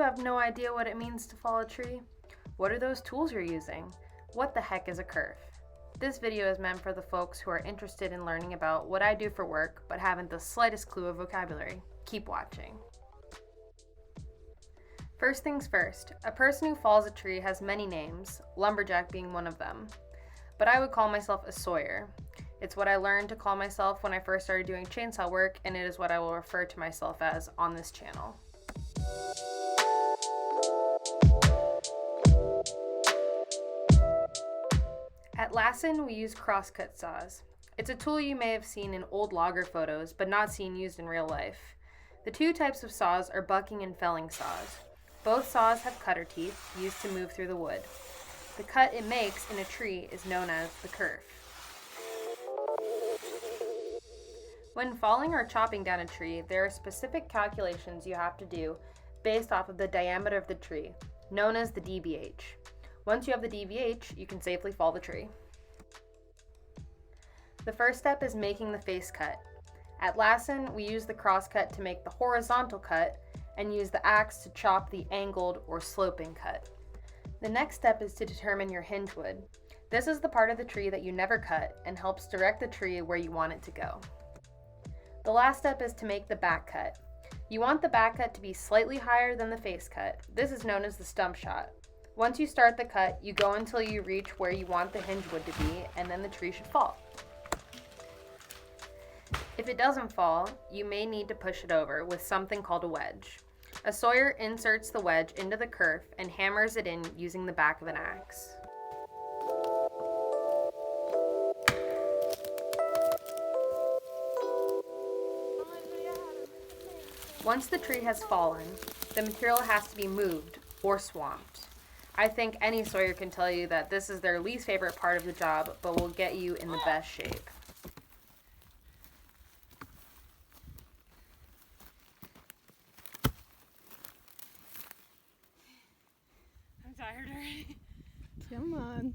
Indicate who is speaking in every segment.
Speaker 1: have no idea what it means to fall a tree? What are those tools you're using? What the heck is a kerf? This video is meant for the folks who are interested in learning about what I do for work but haven't the slightest clue of vocabulary. Keep watching. First things first, a person who falls a tree has many names, Lumberjack being one of them. But I would call myself a sawyer. It's what I learned to call myself when I first started doing chainsaw work, and it is what I will refer to myself as on this channel. At Lassen, we use crosscut saws. It's a tool you may have seen in old logger photos, but not seen used in real life. The two types of saws are bucking and felling saws. Both saws have cutter teeth used to move through the wood. The cut it makes in a tree is known as the kerf. When falling or chopping down a tree, there are specific calculations you have to do based off of the diameter of the tree, known as the DBH. Once you have the DBH, you can safely fall the tree. The first step is making the face cut. At Lassen, we use the crosscut to make the horizontal cut and use the axe to chop the angled or sloping cut. The next step is to determine your hinge wood. This is the part of the tree that you never cut and helps direct the tree where you want it to go. The last step is to make the back cut. You want the back cut to be slightly higher than the face cut. This is known as the stump shot. Once you start the cut, you go until you reach where you want the hinge wood to be, and then the tree should fall. If it doesn't fall, you may need to push it over with something called a wedge. A sawyer inserts the wedge into the kerf and hammers it in using the back of an axe. Once the tree has fallen, the material has to be moved or swamped. I think any sawyer can tell you that this is their least favorite part of the job, but will get you in the best shape.
Speaker 2: I'm tired already.
Speaker 3: Come on.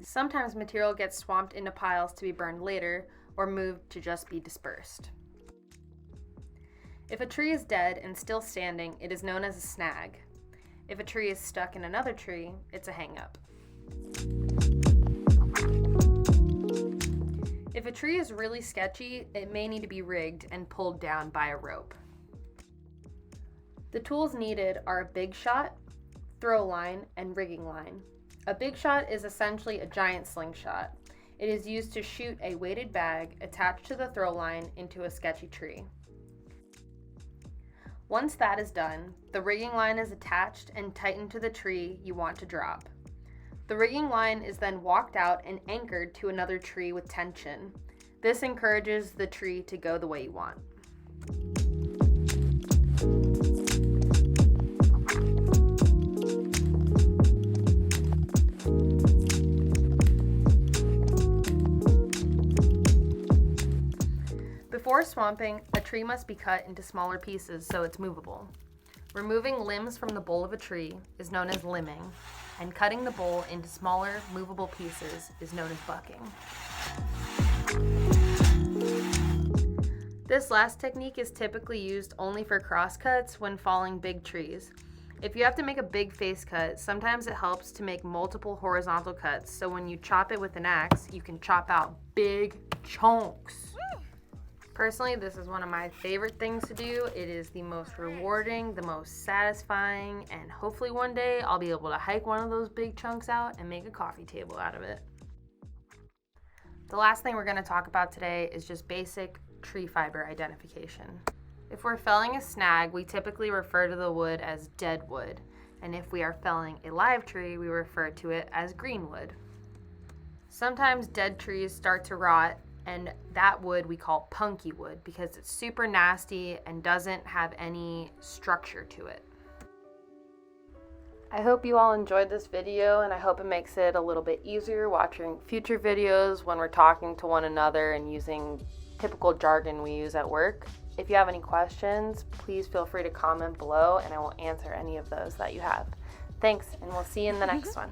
Speaker 1: Sometimes material gets swamped into piles to be burned later or moved to just be dispersed. If a tree is dead and still standing, it is known as a snag. If a tree is stuck in another tree, it's a hang-up. If a tree is really sketchy, it may need to be rigged and pulled down by a rope. The tools needed are a big shot, throw line, and rigging line. A big shot is essentially a giant slingshot. It is used to shoot a weighted bag attached to the throw line into a sketchy tree. Once that is done, the rigging line is attached and tightened to the tree you want to drop. The rigging line is then walked out and anchored to another tree with tension. This encourages the tree to go the way you want. Before swamping, a tree must be cut into smaller pieces so it's movable. Removing limbs from the bole of a tree is known as limbing, and cutting the bole into smaller, movable pieces is known as bucking. This last technique is typically used only for crosscuts when falling big trees. If you have to make a big face cut, sometimes it helps to make multiple horizontal cuts, so when you chop it with an axe, you can chop out big chunks. Personally, this is one of my favorite things to do. It is the most rewarding, the most satisfying, and hopefully one day I'll be able to hike one of those big chunks out and make a coffee table out of it. The last thing we're going to talk about today is just basic tree fiber identification. If we're felling a snag, we typically refer to the wood as dead wood, and if we are felling a live tree, we refer to it as green wood. Sometimes dead trees start to rot, and that wood we call punky wood because it's super nasty and doesn't have any structure to it. I hope you all enjoyed this video, and I hope it makes it a little bit easier watching future videos when we're talking to one another and using typical jargon we use at work. If you have any questions, please feel free to comment below and I will answer any of those that you have. Thanks, and we'll see you in the next one.